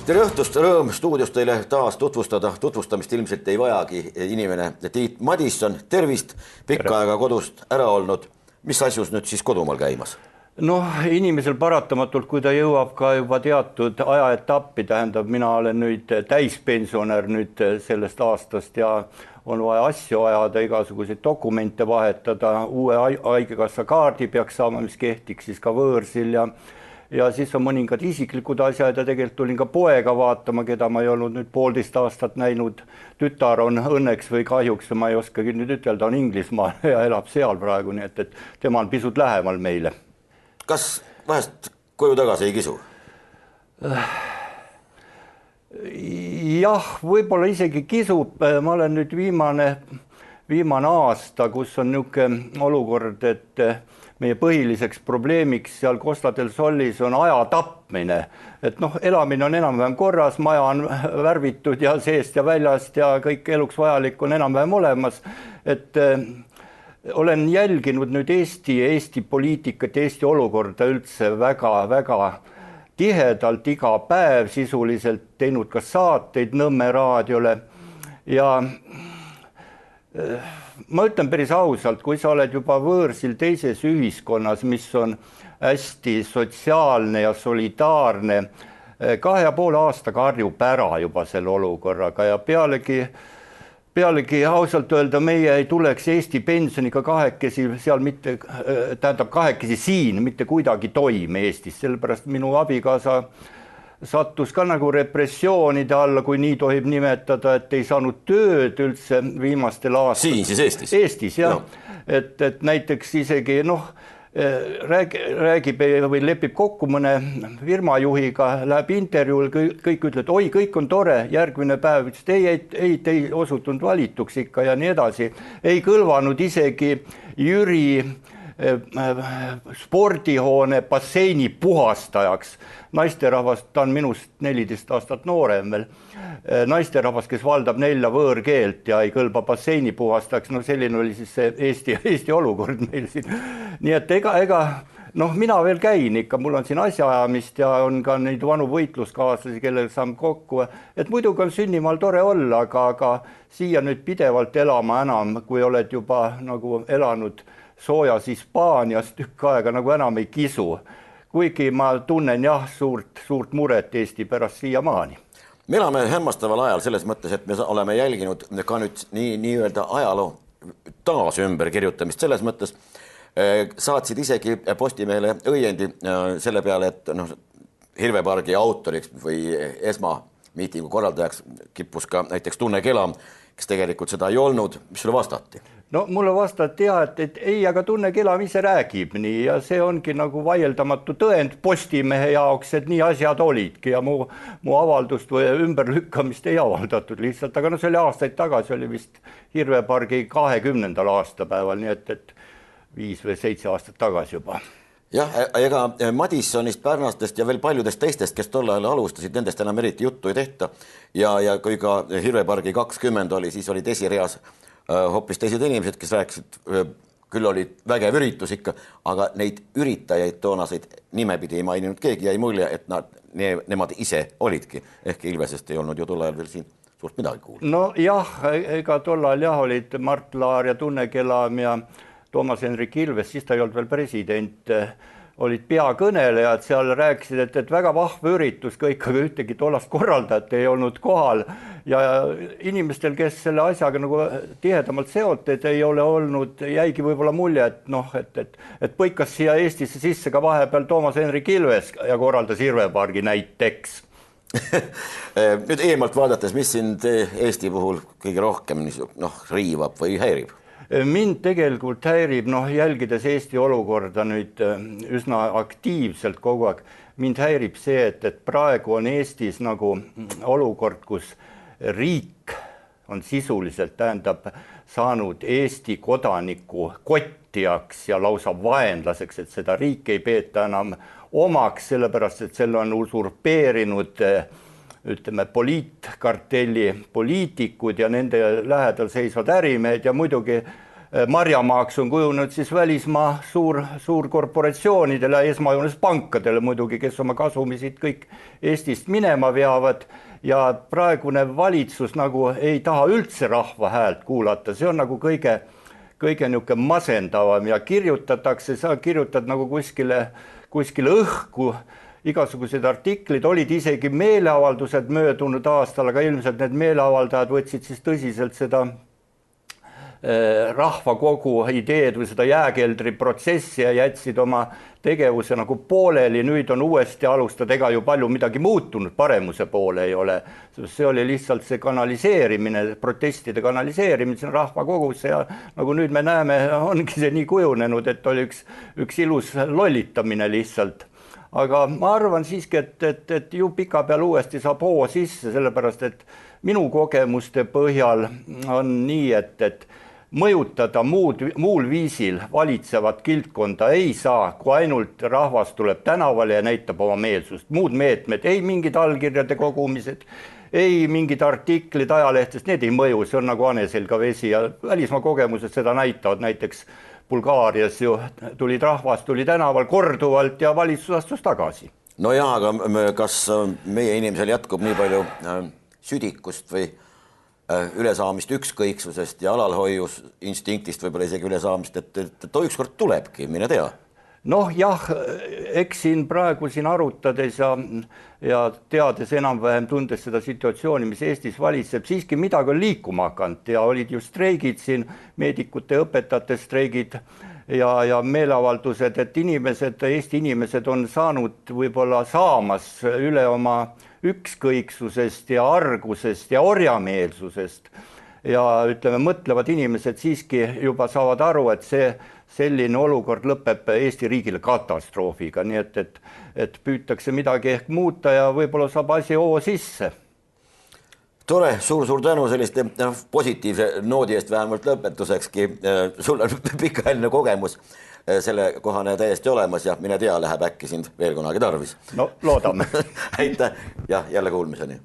Tere õhtust, rõõm stuudios teile taas tutvustamist ilmselt ei vajagi inimene Tiit Madisson, tervist, pikka aega kodust ära olnud. Mis asjus nüüd siis kodumaal käimas? Noh, inimesel paratamatult, kui ta jõuab ka juba teatud ajaetappi, tähendab, mina olen nüüd täispensionär nüüd sellest aastast ja on vaja asju ajada, igasuguseid dokumente vahetada, uue haigekassa kaardi peaks saama, mis kehtiks siis ka võõrsil ja siis on mõningad isiklikud asjad ja tegelikult tulin ka poega vaatama, keda ma ei olnud nüüd 1,5 aastat näinud. Tütar on õnneks või kahjuks, ma ei oskagi nüüd ütelda, on Inglismaal ja elab seal praegu, nii et tema on pisut lähemal meile. Kas vahest koju tagasi ei kisu? Jah, võib-olla isegi kisub. Ma olen nüüd viimane aasta, kus on niisugune olukord, et meie põhiliseks probleemiks seal Costa del Solis on aja tapmine. Et noh, elamine on enam-vähem korras, maja on värvitud ja seest ja väljast ja kõik eluks vajalik on enam-vähem olemas. Et olen jälginud nüüd Eesti poliitikat, Eesti olukorda üldse väga tihedalt iga päev sisuliselt teinud ka saateid Nõmme raadiole ja ma ütlen päris ausalt, kui sa oled juba võõrsil teises ühiskonnas, mis on hästi sotsiaalne ja solidaarne, 2,5 aastaga harjub ära juba selle olukorraga ja pealegi ausalt öelda, meie ei tuleks Eesti pensioniga kahekesi seal mitte, tähendab kahekesi siin, mitte kuidagi toime Eestis, sellepärast minu abikaasa sattus ka nagu repressioonide alla, kui nii tohib nimetada, et ei saanud tööd üldse viimastel aastatel. Siin siis Eestis? Eestis, jah. No. Et näiteks isegi räägib või lepib kokku mõne firmajuhiga, läheb intervjuul, kõik ütlevad, oi, kõik on tore, järgmine päev, ei osutunud valituks ikka ja nii edasi. Ei kõlvanud isegi Jüri spordihoone basseini puhastajaks. Naisterahvas, ta on minust 14 aastat noorem veel, naisterahvas, kes valdab 4 võõrkeelt ja ei kõlba basseini puhastajaks, no selline oli siis see Eesti olukord meil siin. Nii et ega mina veel käin ikka, mul on siin asjaajamist ja on ka neid vanu võitluskaaslasi, kellel saame kokku, et muidugi on sünnimaal tore olla, aga siia nüüd pidevalt elama enam, kui oled juba nagu elanud soojas Hispaanias tükk aega, nagu enam ei kisu. Kuigi ma tunnen jah suurt muret Eesti pärast siiamaani. Me elame hämmastaval ajal selles mõttes, et me oleme jälginud ka nüüd nii-öelda ajaloo taas ümber kirjutamist. Selles mõttes saatsid isegi Postimehele õiendi selle peale, et Hirvepargi autoriks või esmamiitingu korraldajaks kippus ka näiteks Tunne Kelam, kes tegelikult seda ei olnud. Mis sulle vastati? No mulle vastati et ei, aga Tunne Kelam ise räägib nii ja see ongi nagu vaieldamatu tõend Postimehe jaoks, et nii asjad olidki ja mu avaldust või ümberlükkamist ei avaldatud lihtsalt, aga see oli aastaid tagasi, oli vist Hirvepargi 20. aastapäeval, nii et 5 või 7 aastat tagasi juba. Jah, ega Madissonist, Pärnastest ja veel paljudest teistest, kes tol ajal alustasid, nendest enam eriti juttu ei tehta ja kui ka Hirvepargi 20 oli, siis olid esireas hoopis teised inimesed, kes rääkisid, küll olid vägev üritus ikka, aga neid üritajaid toonaseid nimepidi ei maininud keegi ja ei mulje, et nemad ise olidki. Ehk Ilvesest ei olnud ju tol ajal veel siin suurt midagi kuulda. No jah, ega tol ajal olid Mart Laar ja Tunne Kelam ja Toomas Hendrik Ilves, siis ta ei olnud veel president, olid peakõnelejad, seal rääkisid, et väga vahva üritus kõik, aga ühtegi tollast korraldajat ei olnud kohal ja inimestel, kes selle asjaga nagu tihedamalt seoted ei ole olnud, jäigi võib-olla mulje, et põikas siia Eestisse sisse ka vahepeal Toomas Hendrik Ilves ja korraldas Hirvepargi näiteks. Nüüd eemalt vaadates, mis sind Eesti puhul kõige rohkem riivab või häirib? Mind tegelikult häirib, jälgides Eesti olukorda nüüd üsna aktiivselt kogu aeg, mind häirib see, et praegu on Eestis nagu olukord, kus riik on sisuliselt saanud Eesti kodaniku kottijaks ja lausa vaenlaseks, et seda riik ei peeta enam omaks, sellepärast, et selle on usurpeerinud poliitkartelli poliitikud ja nende lähedal seisvad ärimehed ja muidugi marjamaaks on kujunenud siis välismaa suurkorporatsioonidele, esmajoones pankadele muidugi, kes oma kasumisid kõik Eestist minema veavad ja praegune valitsus nagu ei taha üldse rahva häält kuulata, see on nagu kõige niisugune masendavam ja kirjutatakse, sa kirjutad nagu kuskile õhku igasugused artiklid, olid isegi meeleavaldused möödunud aastal, aga ilmselt need meeleavaldajad võtsid siis tõsiselt seda rahvakogu ideed või seda jääkeldri protsessi ja jätsid oma tegevuse nagu pooleli, nüüd on uuesti alustada, ega ju palju midagi muutunud, paremuse poole ei ole. See oli lihtsalt see kanaliseerimine, protestide kanaliseerimine sinna rahvakogusse ja nagu nüüd me näeme, ongi see nii kujunenud, et oli üks ilus lollitamine lihtsalt. Aga ma arvan siiski, et ju pika peal uuesti saab hoo sisse, sellepärast et minu kogemuste põhjal on nii, et mõjutada muul viisil valitsevat kildkonda ei saa, kui ainult rahvas tuleb tänavale ja näitab oma meelsust. Muud meetmed, ei mingid allkirjade kogumised, ei mingid artiklid ajalehtest, need ei mõju, see on nagu haneselga vesi ja välismaa kogemused seda näitavad, näiteks Bulgaarias ju rahvas tuli tänaval korduvalt ja valitsus astus tagasi. No jah, aga kas meie inimesel jätkub nii palju südikust või ülesaamist ükskõiksusest ja alalhoius instinktist võib-olla isegi ülesaamist, et ükskord tulebki, mine tea. Noh jah, eks praegu arutades ja teades enam-vähem tundes seda situatsiooni, mis Eestis valitseb, siiski midagi on liikuma hakanud ja olid ju streigid siin, meedikute ja õpetajate streigid ja meeleavaldused, et Eesti inimesed on saanud võib-olla saamas üle oma ükskõiksusest ja argusest ja orjameelsusest ja ütleme, mõtlevad inimesed siiski juba saavad aru, et selline olukord lõpeb Eesti riigile katastroofiga, nii et püütakse midagi ehk muuta ja võib-olla saab asi hoo sisse. Tore, suur tänu selliste positiivse noodi eest vähemalt lõpetusekski. Sul on pikaajaline kogemus selle kohane täiesti olemas ja mine tea, läheb äkki sind veel kunagi tarvis. No loodame. Aitäh ja jälle kuulmiseni.